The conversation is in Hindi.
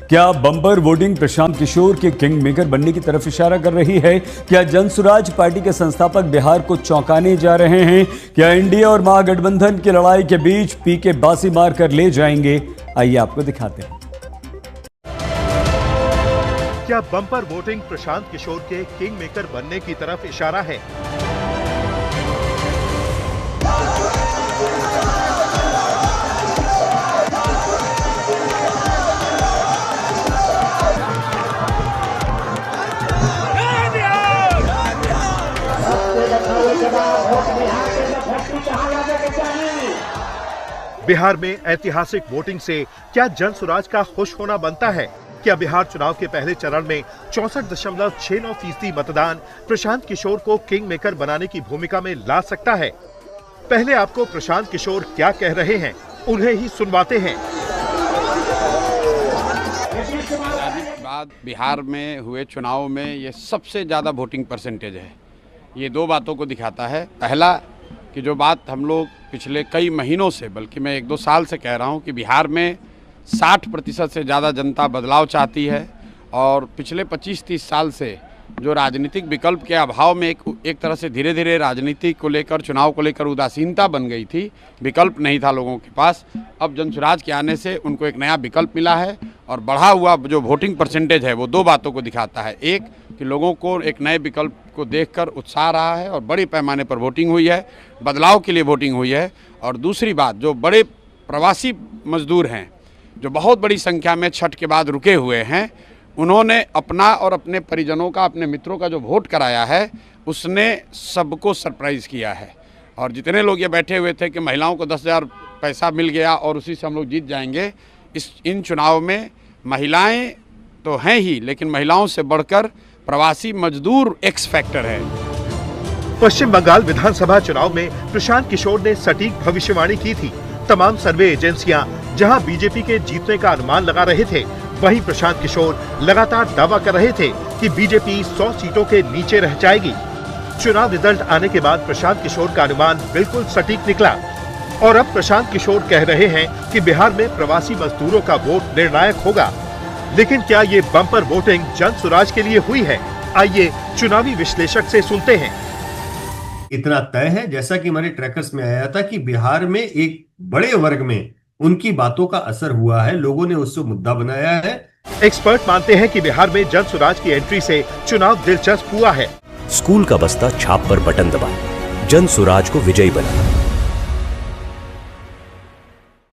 क्या बम्पर वोटिंग प्रशांत किशोर के किंग मेकर बनने की तरफ इशारा कर रही है? क्या जनसुराज पार्टी के संस्थापक बिहार को चौंकाने जा रहे हैं? क्या इंडिया और महागठबंधन की लड़ाई के बीच पीके बाजी मारकर ले जाएंगे? आइए आपको दिखाते हैं। क्या बम्पर वोटिंग प्रशांत किशोर के किंग मेकर बनने की तरफ इशारा है? बिहार में ऐतिहासिक वोटिंग से क्या जनसुराज का खुश होना बनता है? क्या बिहार चुनाव के पहले चरण में 64.69% मतदान प्रशांत किशोर को किंग मेकर बनाने की भूमिका में ला सकता है? पहले आपको प्रशांत किशोर क्या कह रहे हैं, उन्हें ही सुनवाते हैं। बाद बिहार में हुए चुनाव में ये सबसे ज़्यादा वोटिंग परसेंटेज है। ये दो बातों को दिखाता है। पहला कि जो बात हम लोग पिछले कई महीनों से, बल्कि मैं 1-2 साल से कह रहा हूँ कि बिहार में 60% से ज़्यादा जनता बदलाव चाहती है और पिछले 25-30 साल से जो राजनीतिक विकल्प के अभाव में एक तरह से धीरे धीरे राजनीति को लेकर, चुनाव को लेकर उदासीनता बन गई थी, विकल्प नहीं था लोगों के पास। अब जनसुराज के आने से उनको एक नया विकल्प मिला है और बढ़ा हुआ जो वोटिंग परसेंटेज है वो दो बातों को दिखाता है। एक कि लोगों को एक नए विकल्प को देखकर उत्साह रहा है और बड़ी पैमाने पर वोटिंग हुई है, बदलाव के लिए वोटिंग हुई है। और दूसरी बात, जो बड़े प्रवासी मजदूर हैं जो बहुत बड़ी संख्या में छठ के बाद रुके हुए हैं, उन्होंने अपना और अपने परिजनों का, अपने मित्रों का जो वोट कराया है उसने सबको सरप्राइज़ किया है। और जितने लोग ये बैठे हुए थे कि महिलाओं को 10,000 पैसा मिल गया और उसी से हम लोग जीत जाएंगे, इन चुनाव में महिलाएं तो हैं ही, लेकिन महिलाओं से बढ़कर प्रवासी मजदूर एक्स फैक्टर है। पश्चिम बंगाल विधानसभा चुनाव में प्रशांत किशोर ने सटीक भविष्यवाणी की थी। तमाम सर्वे एजेंसियां जहां बीजेपी के जीतने का अनुमान लगा रहे थे, वहीं प्रशांत किशोर लगातार दावा कर रहे थे कि बीजेपी 100 सीटों के नीचे रह जाएगी। चुनाव रिजल्ट आने के बाद प्रशांत किशोर का अनुमान बिल्कुल सटीक निकला और अब प्रशांत किशोर कह रहे हैं कि बिहार में प्रवासी मजदूरों का वोट निर्णायक होगा। लेकिन क्या ये बम्पर वोटिंग जनसुराज के लिए हुई है? आइए चुनावी विश्लेषक से सुनते हैं। इतना तय है, जैसा कि हमारे ट्रैकर्स में आया था, कि बिहार में एक बड़े वर्ग में उनकी बातों का असर हुआ है, लोगों ने उससे मुद्दा बनाया है। एक्सपर्ट मानते हैं कि बिहार में जनसुराज की एंट्री से चुनाव दिलचस्प हुआ है। स्कूल का बस्ता छाप पर बटन दबाएं, जनसुराज को विजयी बनाएं।